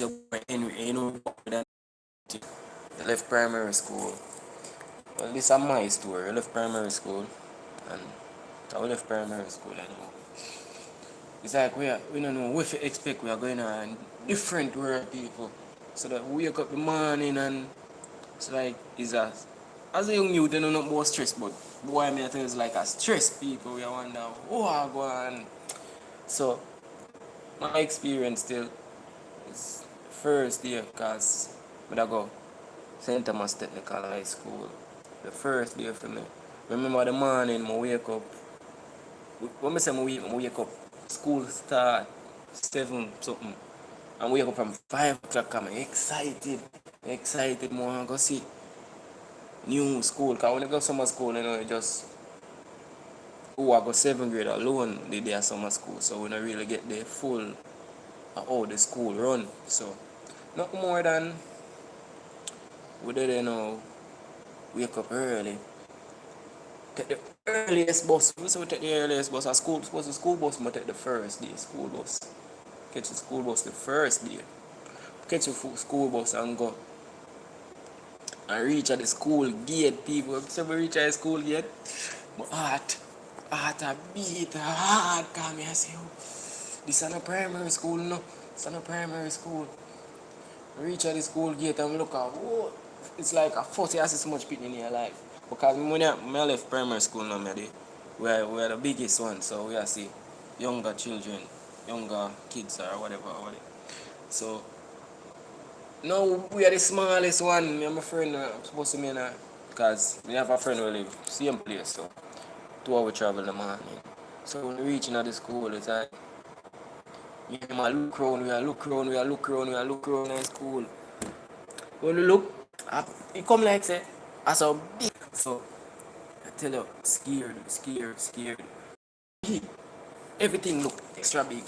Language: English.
once you go anyway, you know, you left primary school. Well, this is my story. I left primary school, and I left primary school, and it's like we don't know what to expect. We are going on different world people. So that we wake up in the morning and it's like it's as a young youth, you don't know about stress, but boy, me I think it's like a stress people. We wonder, oh, I go on. So my experience still is first year, cause when I go St. Thomas Technical High School, the first day for me. Remember the morning, I wake up. When I say I wake up, school start 7 something. And wake up from 5 o'clock. I'm excited, more go see new school. Because when you go summer school, you know, you just I go 7th grade alone, they day summer school. So we don't really get the full of how the school run. So not more than we did, you know, wake up early. Take the earliest bus. So we take the earliest bus. At school, supposed to school bus, but take the first day school bus. Catch the school bus the first day. Catch the school bus and go. And reach at the school gate, people. So we reach at the school gate. My heart a beat hard. Come here, I say, oh, this is not primary school, no. It's not primary school. Reach at the school gate and look at, whoa. It's like a 40 years so much people in here, like. Because when I left primary school now, we're the biggest one, so we are see younger children, younger kids or whatever. So now we are the smallest one. Me and my friend I'm supposed to be in because we have a friend who live same place, so 2 hour travel in the morning. So when we reach the school, it's like me and my look around, we are look around in school. When we look, it come like say, as a big. So I tell you, scared. Everything look extra big.